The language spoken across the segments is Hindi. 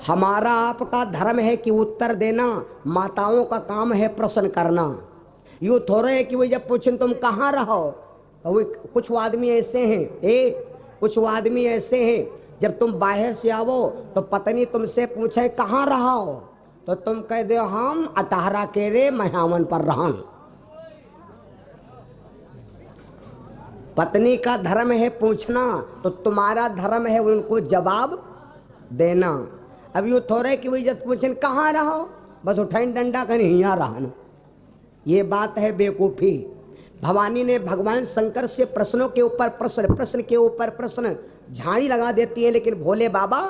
हमारा आपका धर्म है कि उत्तर देना, माताओं का काम है प्रश्न करना। यूँ थोड़े है कि वही जब पूछें तुम कहाँ रहो, तो कुछ आदमी ऐसे हैं, कुछ आदमी ऐसे हैं जब तुम बाहर से आओ तो पत्नी तुमसे पूछे कहाँ रहो, तो तुम कह दो हम अटहरा के रे महावन पर रहन। पत्नी का धर्म है पूछना, तो तुम्हारा धर्म है उनको जवाब देना। अब यूँ थोड़े कि वही जब पूछें कहाँ रहो, बस उठाइन डंडा कहीं यहाँ रहन। ये बात है बेवकूफ़ी। भवानी ने भगवान शंकर से प्रश्नों के ऊपर प्रश्न, प्रश्न के ऊपर प्रश्न झाड़ी लगा देती है, लेकिन भोले बाबा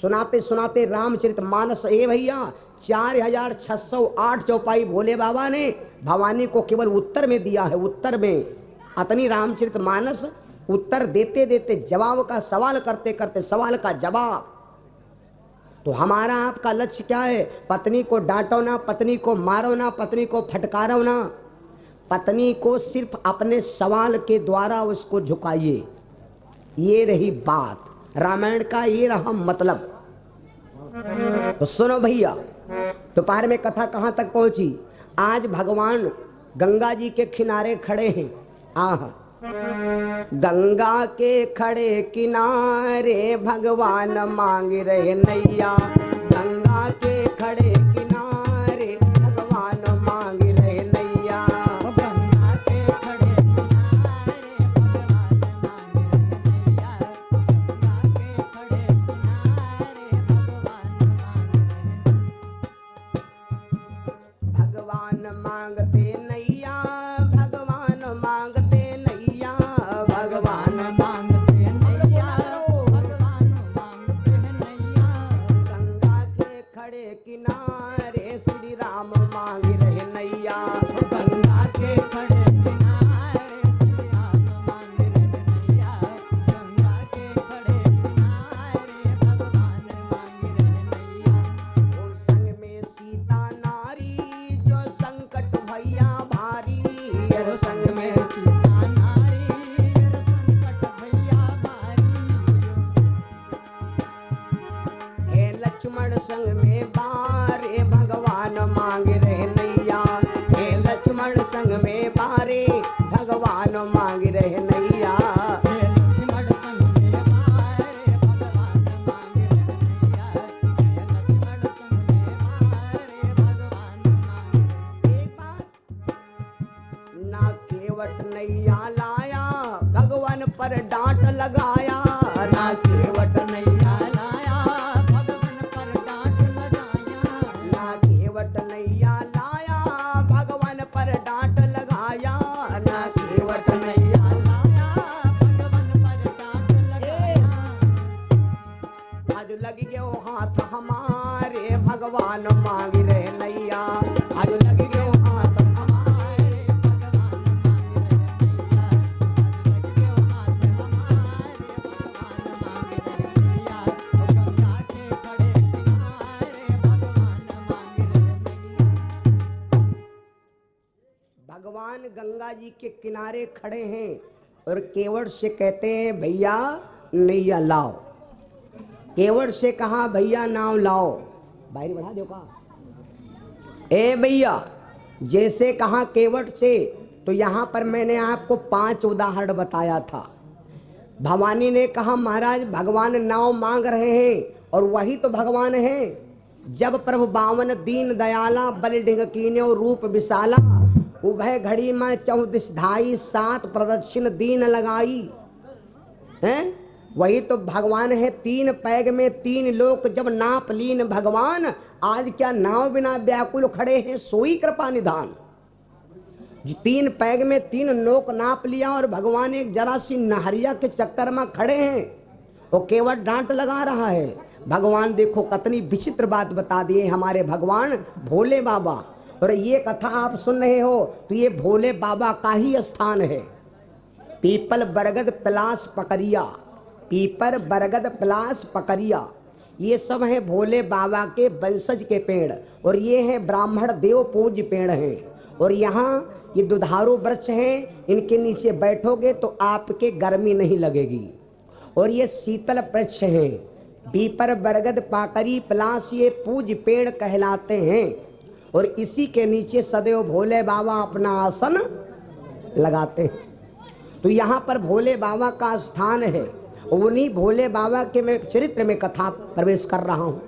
सुनाते सुनाते रामचरितमानस भैया 4608 चौपाई भोले बाबा ने भवानी को केवल उत्तर में दिया है। उत्तर में अतनी रामचरितमानस उत्तर देते देते जवाब का सवाल करते करते सवाल का जवाब। तो हमारा आपका लक्ष्य क्या है? पत्नी को डांटो ना, पत्नी को मारो ना, पत्नी को फटकारो ना, पत्नी को सिर्फ अपने सवाल के द्वारा उसको झुकाइए। ये रही बात, रामायण का ये रहा मतलब। तो सुनो भैया, दोपहर में कथा कहाँ तक पहुंची? आज भगवान गंगा जी के किनारे खड़े हैं। गंगा के खड़े किनारे भगवान मांग रहे नैया, गंगा के खड़े किनारे भगवान मांग रहे नैया, गंगा के खड़े किनारे भगवान मांग रहे नैया, गंगा के खड़े किनारे भगवान मांगते नैया, भगवान मांगते नैया, भगवान मांगते नैया, भगवान मांगते नैया, गंगा के खड़े किनारे श्री राम मांग रहे नैया, गंगा के खड़े किनारे श्री राम मांग रहे नैया, गंगा के खड़े किनारे भगवान मांग रहे नैया। और संग में सीता नारी जो संकट भैया भारी, और संग में सीता नारी और संकट भैया भारी, हे लक्ष्मण संग में बारे भगवान मांग रहे नैया, हे लक्ष्मण संग में बारे भगवान मांग रहे नैया, हे लक्ष्मण संग में बारे भगवान मांग रहे नैया, हे लक्ष्मण संग में बारे भगवान मांग रहे। एक बात ना केवट नैया लाया भगवान पर डांट लगाया, ना केवट नैया लाया भगवान पर डांट लगाया, ना केवट नैया लाया भगवान पर डांट लगाया, ना केवट नैया लाया भगवान पर डांट लगाया। आज लग गयो हाथ हमारे भगवान मांग रहे नैया, आज लग गयो हाथ हमारे भगवान मांग रहे नैया, आज लग गयो हाथ हमारे भगवान मांग रहे नैया, और गंगा के खड़े किनारे भगवान मांग रहे नैया। भगवान गंगा जी के किनारे खड़े हैं और केवट से कहते हैं भैया नैया लाओ। केवट से कहा भैया नाव लाओ। बाहरी बढ़ा दो का ए भैया, जैसे कहा केवट से, तो यहाँ पर मैंने आपको 5 उदाहरण बताया था। भवानी ने कहा महाराज भगवान नाव मांग रहे हैं, और वही तो भगवान हैं। जब प्रभु बावन दीन दयाला बलि डिंग कीन्यो रूप विशाला, उभय घड़ी में 14 ढाई 7 प्रदक्षिण दीन लगाई हैं। वही तो भगवान है। 3 पैग में 3 लोक जब नाप लीन भगवान, आज क्या नाव बिना व्याकुल खड़े हैं सोई कृपा निधान। 3 पैग में 3 लोक नाप लिया और भगवान एक जरा सी नहरिया के चक्कर में खड़े हैं, वो केवट डांट लगा रहा है। भगवान देखो कितनी विचित्र बात बता दिए हमारे भगवान भोले बाबा। और ये कथा आप सुन रहे हो तो ये भोले बाबा का ही स्थान है। पीपल बरगद पलास पकरिया, पीपर बरगद पलास पकरिया, ये सब है भोले बाबा के वंशज के पेड़, और ये है ब्राह्मण देव पूज्य पेड़ हैं। और यहाँ ये दुधारू वृक्ष हैं, इनके नीचे बैठोगे तो आपके गर्मी नहीं लगेगी। और ये शीतल वृक्ष हैं, पीपर बरगद पाकरी पलास ये पूज पेड़ कहलाते हैं और इसी के नीचे सदैव भोले बाबा अपना आसन लगाते हैं। तो यहाँ पर भोले बाबा का स्थान है। उन्हीं भोले बाबा के मैं चरित्र में कथा प्रवेश कर रहा हूँ।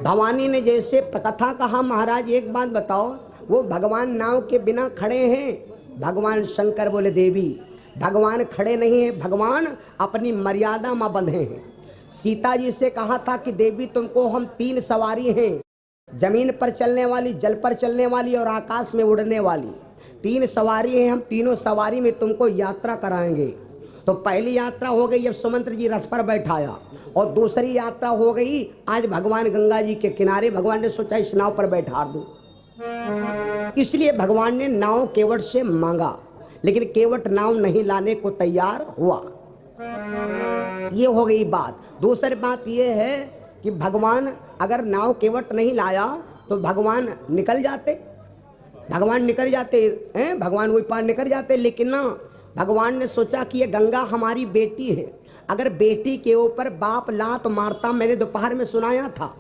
भवानी ने जैसे कथा कहा, महाराज एक बात बताओ, वो भगवान नाव के बिना खड़े हैं। भगवान शंकर बोले देवी भगवान खड़े नहीं हैं, भगवान अपनी मर्यादा में बंधे हैं। सीता जी से कहा था कि देवी तुमको हम 3 सवारी हैं, जमीन पर चलने वाली, जल पर चलने वाली और आकाश में उड़ने वाली। 3 सवारी हैं, हम तीनों सवारी में तुमको यात्रा कराएंगे। तो पहली यात्रा हो गई, अब सुमंत्र जी रथ पर बैठाया, और दूसरी यात्रा हो गई आज भगवान गंगा जी के किनारे। भगवान ने सोचा इस नाव पर बैठा दूं, इसलिए भगवान ने नाव केवट से मांगा, लेकिन केवट नाव नहीं लाने को तैयार हुआ। ये हो गई बात। दूसरी बात ये है कि भगवान अगर नाव केवट नहीं लाया तो भगवान निकल जाते, हैं, भगवान वही पार निकल जाते। लेकिन ना, भगवान ने सोचा कि ये गंगा हमारी बेटी है, अगर बेटी के ऊपर बाप लात मारता, मैंने दोपहर में सुनाया था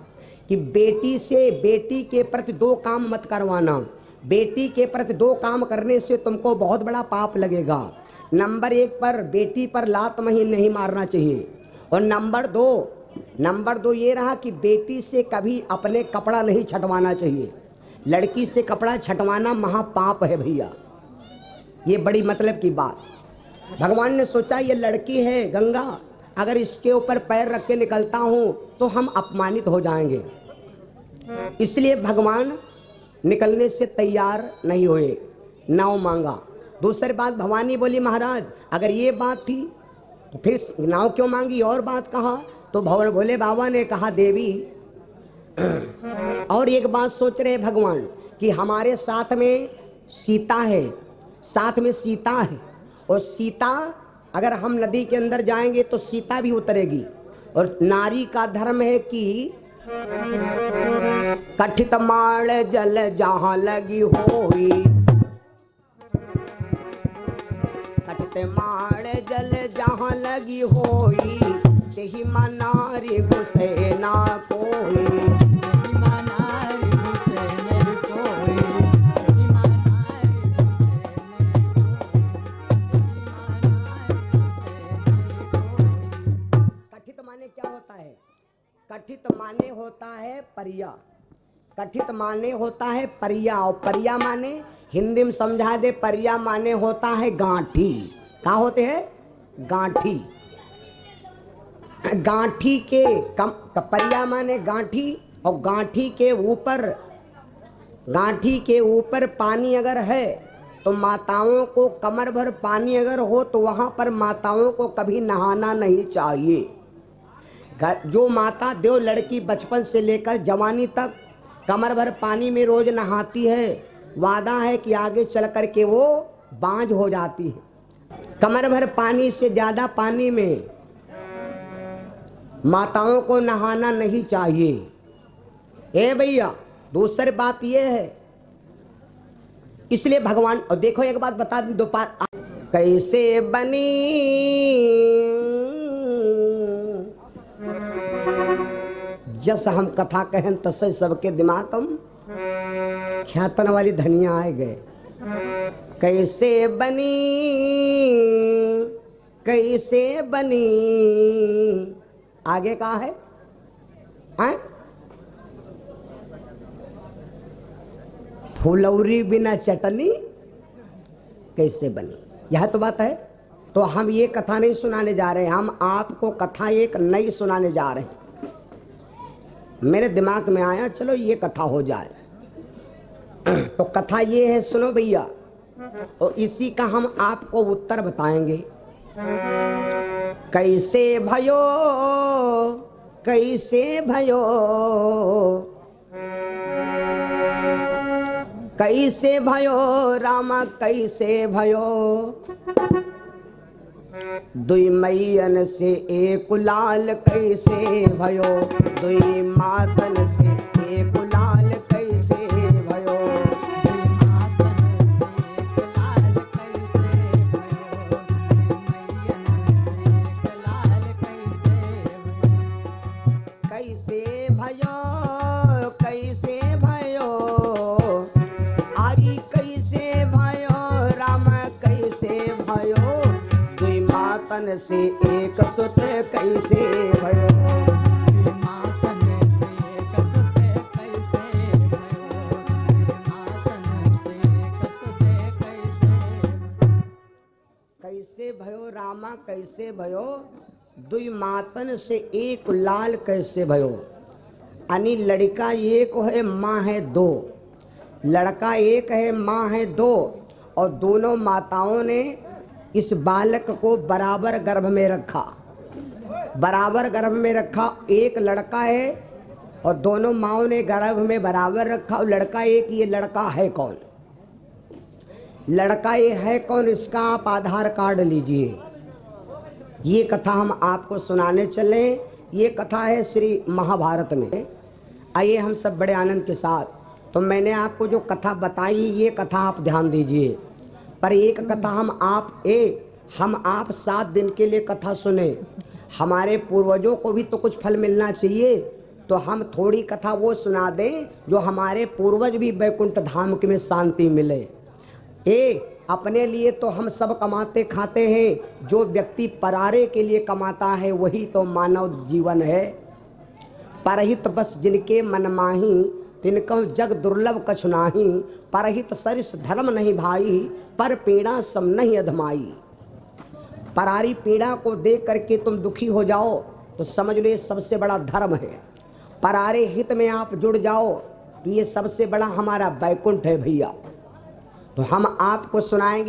कि बेटी के प्रति 2 काम मत करवाना। बेटी के प्रति 2 काम करने से तुमको बहुत बड़ा पाप लगेगा। नंबर 1 पर बेटी पर लात नहीं मारना चाहिए, और नंबर 2 ये रहा कि बेटी से कभी अपने कपड़ा नहीं छटवाना चाहिए। लड़की से कपड़ा छटवाना महापाप है भैया, ये बड़ी मतलब की बात। भगवान ने सोचा ये लड़की है गंगा, अगर इसके ऊपर पैर रख के निकलता हूं तो हम अपमानित हो जाएंगे, इसलिए भगवान निकलने से तैयार नहीं हुए, नाव मांगा। दूसरी बात भवानी बोली महाराज अगर ये बात थी तो फिर नाव क्यों मांगी, और बात कहा। तो भोले बाबा ने कहा देवी और एक बात सोच रहे भगवान कि हमारे साथ में सीता है, और सीता अगर हम नदी के अंदर जाएंगे तो सीता भी उतरेगी, और नारी का धर्म है कि कठित माल जल जहाँ लगी होई, कठित माल जल जहाँ लगी होई, तेहि मां नारी घुसे ना कोई। कठित माने होता है परिया, कठित माने होता है परिया, और परिया माने हिंदी में समझा दे, परिया माने होता है गांठी। क्या होते हैं? गांठी। गांठी के परिया माने गांठी, और गांठी के ऊपर पानी अगर है तो माताओं को कमर भर पानी अगर हो तो वहां पर माताओं को कभी नहाना नहीं चाहिए। जो माता देव लड़की बचपन से लेकर जवानी तक कमर भर पानी में रोज नहाती है, वादा है कि आगे चल कर के वो बांझ हो जाती है। कमर भर पानी से ज्यादा पानी में माताओं को नहाना नहीं चाहिए। ए भैया, दूसरी बात ये है, इसलिए भगवान, और देखो एक बात बता दूं, दोपहर कैसे बनी जस हम कथा कहन तसे सबके दिमाग हम ख्यातन वाली धनिया आए गए। कैसे बनी आगे कहा है, फुलौरी बिना चटनी कैसे बनी, यह तो बात है। तो हम ये कथा नहीं सुनाने जा रहे हैं, हम आपको कथा एक नई सुनाने जा रहे हैं। मेरे दिमाग में आया चलो ये कथा हो जाए। तो कथा ये है, सुनो भैया, और इसी का हम आपको उत्तर बताएंगे। कैसे भयो रामा कैसे भयो, दुई मैयन से एक लाल कैसे भयो, दुई मातन से एक लाल कैसे भयो, दुई मातन से एक लाल कैसे भयो, दुई मैयन से एक लाल कैसे भयो। कैसे भयो आरी कैसे भयो राम कैसे भयो दुई मातन से एक सुत कैसे भयो मातन से एक सुत कैसे भयो मातन से एक सुत कैसे भयो रामा कैसे भयो दुई मातन से एक लाल कैसे भयो। यानी लड़का एक है माँ है दो, लड़का एक है माँ है दो, और दोनों माताओं ने इस बालक को बराबर गर्भ में रखा, बराबर गर्भ में रखा। एक लड़का है और दोनों माँओं ने गर्भ में बराबर रखा, और लड़का एक। ये लड़का है कौन? लड़का ये है कौन? इसका आप आधार कार्ड लीजिए। ये कथा हम आपको सुनाने चले। ये कथा है श्री महाभारत में। आइए हम सब बड़े आनंद के साथ, तो मैंने आपको जो कथा बताई ये कथा आप ध्यान दीजिए। पर एक कथा हम आप 7 दिन के लिए कथा सुने। हमारे पूर्वजों को भी तो कुछ फल मिलना चाहिए, तो हम थोड़ी कथा वो सुना दें जो हमारे पूर्वज भी वैकुंठ धाम में शांति मिले। अपने लिए तो हम सब कमाते खाते हैं, जो व्यक्ति परारे के लिए कमाता है वही तो मानव जीवन है। परहित बस जिनके मन माही तिनको जग दुर्लभ कछु नाही, परहित सरिस धर्म नहीं भाई पर पीड़ा सम नहीं अधमाई। परारी पीड़ा को देख करके तुम दुखी हो जाओ तो समझ लो ये सबसे बड़ा धर्म है। परारे हित में आप जुड़ जाओ तो ये सबसे बड़ा हमारा वैकुंठ है भैया। तो हम आपको सुनाएंगे।